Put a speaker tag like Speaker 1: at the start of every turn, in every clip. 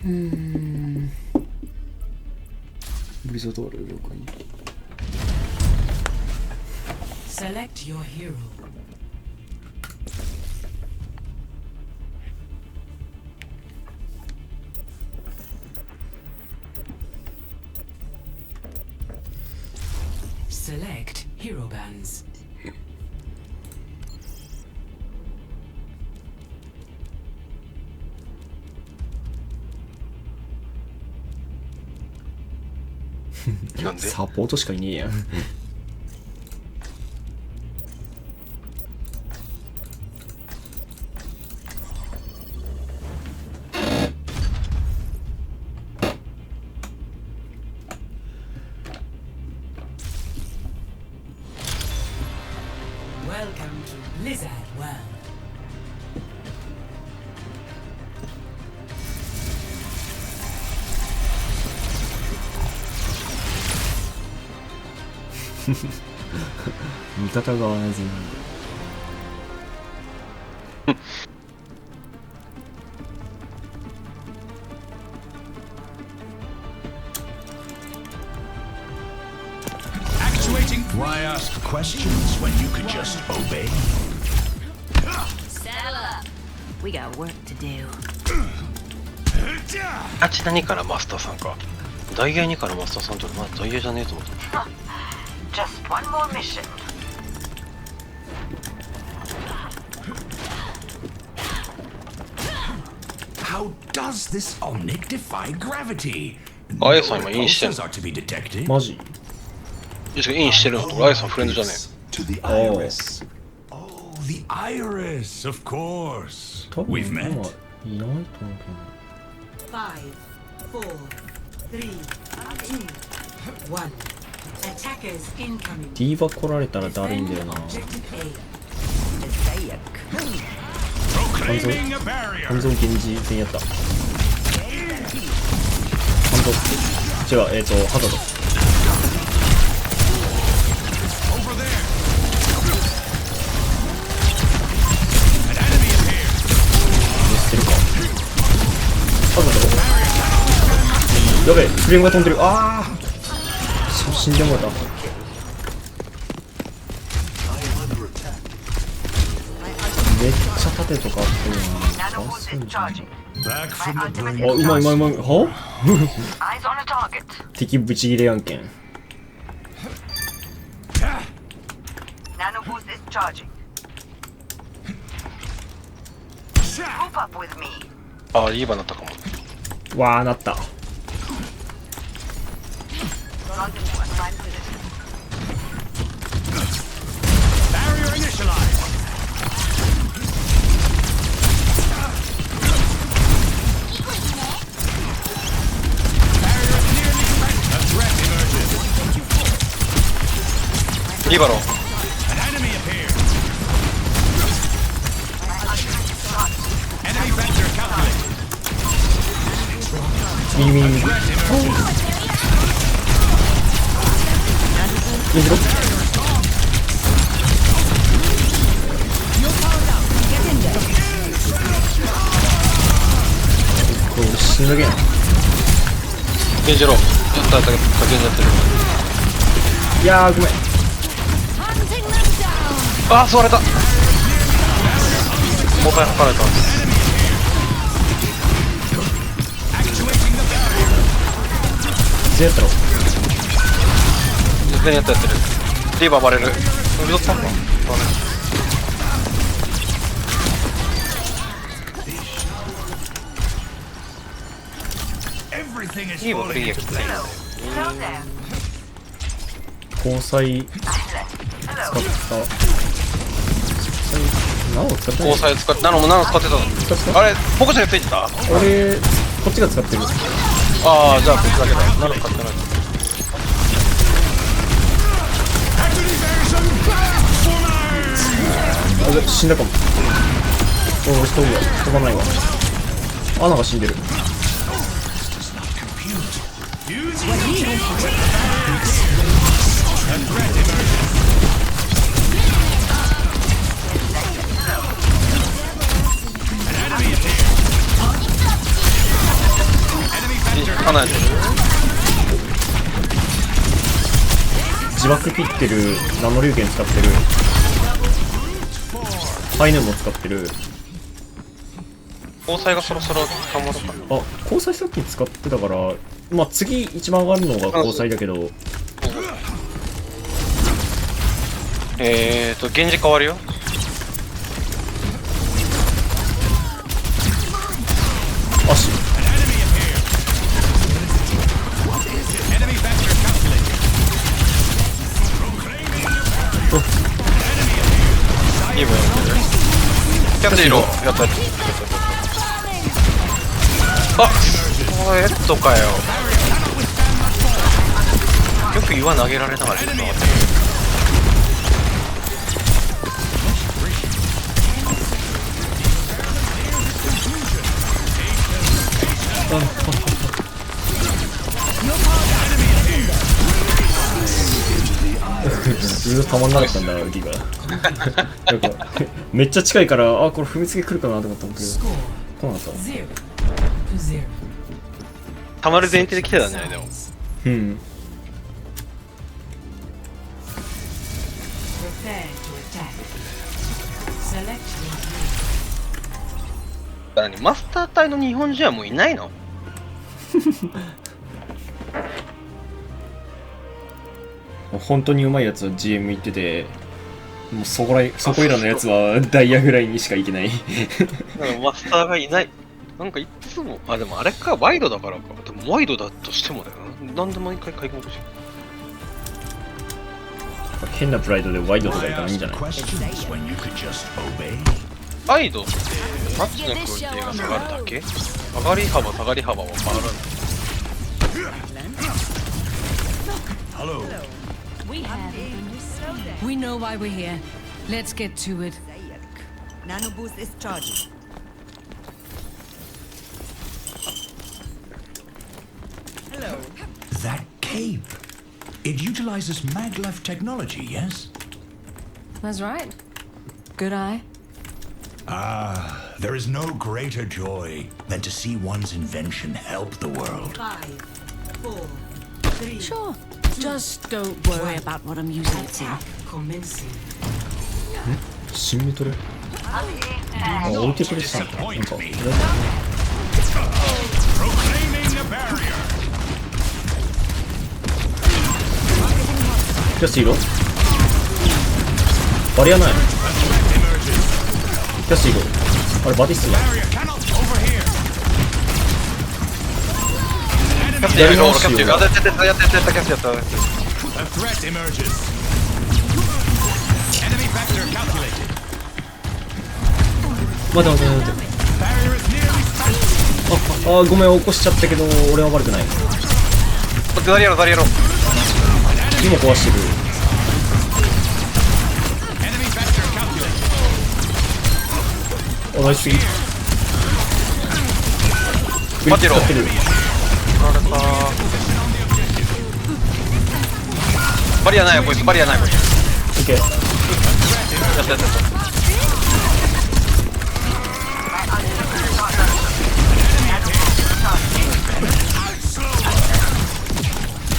Speaker 1: ブリザードある了解に。
Speaker 2: Select your hero. Select hero bands.
Speaker 3: Nande?
Speaker 1: サポートしかいねえやん。
Speaker 2: Welcome to Blizzard World.
Speaker 1: 味方が同じなんだ。
Speaker 4: Why ask questions when you could just obey?
Speaker 5: Settle up. We got work to do.
Speaker 3: 8何からマスターさんか。ダイヤ2からマスターさんって俺まだダイヤじゃねえと思った。
Speaker 5: Just one more mission.
Speaker 4: How does this Omnic defy gravity?
Speaker 3: あやさん今インしてん
Speaker 4: Pulsars are to be detected.
Speaker 1: マジ？
Speaker 3: いやインしてるのとあやさんフレンドじゃね
Speaker 4: To the
Speaker 1: ああ。
Speaker 4: iris. Oh, the iris, of course.
Speaker 1: 多分
Speaker 4: We've
Speaker 1: 今
Speaker 4: met.
Speaker 1: いないと思うけど。
Speaker 2: 5, 4, 3, 2, 1. Attackers incoming.
Speaker 1: ディーバ来られたらだるいんだよな。
Speaker 2: Objective A.
Speaker 1: 半蔵
Speaker 4: Proclaiming a barrier.
Speaker 1: 半蔵源氏戦やった。半蔵違うハザード。
Speaker 4: Over there. An enemy appeared.
Speaker 1: 知ってるか。ハザード。やべえフレームが飛んでる。ああ。死んでもらった。めっちゃ盾とかあってるな。あ、そうじゃん。
Speaker 4: Back from the
Speaker 1: あ、
Speaker 4: brink.
Speaker 1: うまいうまいうまい。は
Speaker 5: Eyes on a target.
Speaker 1: 敵ブチギレやんけん。
Speaker 5: Nano boost is charging. Group up with me.
Speaker 3: ああリーバーになったかも。
Speaker 1: わーなった。
Speaker 5: Rendezvous assigned to this.
Speaker 4: Barrier initialized. Barrier is nearly ready. A threat emerges.
Speaker 3: リーバロ
Speaker 4: An enemy appeared. Enemy vector calculated.
Speaker 1: 右右右。
Speaker 4: Threat emerges.
Speaker 1: 右ろ。こう死ぬだけやん。
Speaker 3: ゲンジローやったやったゲンジやってる。
Speaker 1: いやーごめん。
Speaker 3: ああ吸われた。もう一回吐かれた。
Speaker 4: Actuating the barrier.
Speaker 1: 全やったろ。
Speaker 3: 全然やってる。リーバーバレる。緑さんか。
Speaker 4: Everything is
Speaker 3: リーバーフリー
Speaker 4: falling
Speaker 3: や
Speaker 4: into
Speaker 3: けど
Speaker 4: place.
Speaker 5: Hello there.
Speaker 1: 交際使った何を使ってない
Speaker 3: 交際使ってナノ使ってた。あれポコちゃんについてた。
Speaker 1: 俺こっちが使ってる。
Speaker 3: ああじゃあこっちだけだ。ナノ使ってない。
Speaker 1: あれ死んだかも。おお飛ぶわ飛ばないわ。アナが死んでる。
Speaker 4: An
Speaker 1: 自爆切ってる、ナノ龍拳使ってる、ハイヌも使ってる。
Speaker 3: 交際がそろそろたまるかな。
Speaker 1: あ、交際さっき使ってたから、まあ次一番上がるのが交際だけど、
Speaker 3: 源氏変わるよ。
Speaker 1: 足。
Speaker 3: いい分キャッチ色やったやつ。あ、かよ。よく岩投げられながらちょっと待って。
Speaker 1: ずっとたまんなかったんだ、ウギが。なんかめっちゃ近いから、あ、これ踏みつけ来るかなと思ったんだけど、
Speaker 2: Score
Speaker 1: 来なかった。
Speaker 2: 0 to 0.
Speaker 3: たまる前提で来てたんじゃないでも。
Speaker 1: うん。
Speaker 2: Prepare to attack. Select your hero.
Speaker 3: 何マスター隊の日本人はもういないの？
Speaker 1: 本当にうまいやつは GM 言ってて、もうそこいらのやつはダイヤぐらいにしかいけない。
Speaker 3: なんかマスターがいない。なんかいつも、あ、でもあれか、ワイドだからか。でもワイドだとしてもだよな。なんで毎回開国し
Speaker 1: 変なプライドでワイドとかいかないんじゃない？
Speaker 4: questions when you could just obey?
Speaker 3: ワイドって、マッチのクオリティが下がるだけ？上がり幅は変わるんだ。
Speaker 4: Hello.
Speaker 6: We know why we're here. Let's get to it.
Speaker 7: Nano boost is charging. Hello.
Speaker 4: That cape. It utilizes maglev technology, yes?
Speaker 6: That's right. Good eye.
Speaker 4: Ah, there is no greater joy than to see one's invention help the world.
Speaker 2: 5, 4, 3.
Speaker 6: Sure. Just don't worry about what I'm using it for.
Speaker 2: Attack commencing.
Speaker 1: シンメトレ？あ、置いてくれてたんだ。なんか、
Speaker 4: Proclaiming a barrier.
Speaker 1: キャスティーロ？バリアない。キャスティーロ。あれバディスだ。
Speaker 4: Barrier cannot overhear.
Speaker 3: キャプテンやるよ、俺キャプテンやったキャプテンやった。
Speaker 4: A threat emerges. Enemy vector calculated.
Speaker 1: 待て。
Speaker 4: Barrier is nearly
Speaker 1: あ、ごめん、起こしちゃったけど、俺は悪くない。
Speaker 3: ザリやろ。
Speaker 1: 火も壊してる。
Speaker 4: enemy vector calculated.
Speaker 1: お、ナイスすぎ。グリップ使ってる。
Speaker 3: バリアないよ、こいつ。バリアない。
Speaker 1: オッケー。
Speaker 3: やった。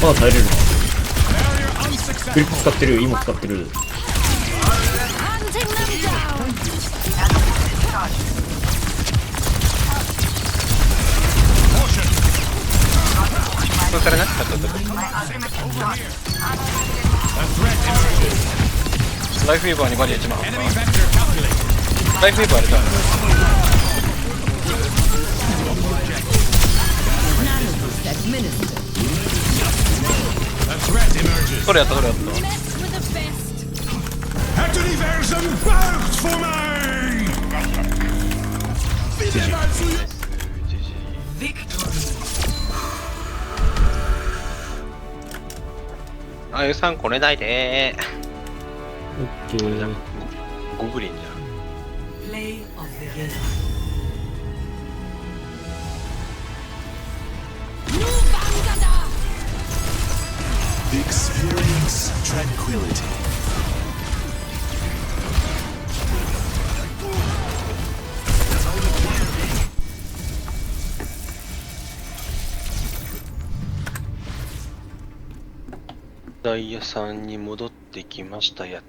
Speaker 1: まだ耐えれるな。グリップ使ってる、イモ使ってる。
Speaker 6: Hunting them down.
Speaker 3: それからね。ライフウェーバーにバリア1万。ライフウェーバーあれだ。それやった。
Speaker 6: Mess with the best.
Speaker 4: Activision bout for me!
Speaker 2: Victory.
Speaker 3: あゆさんこれないで
Speaker 1: オッケー。
Speaker 3: ゴブリンじゃん。
Speaker 2: Play of the game.
Speaker 8: Experience tranquility.
Speaker 3: ダイヤさんに戻ってきましたやっ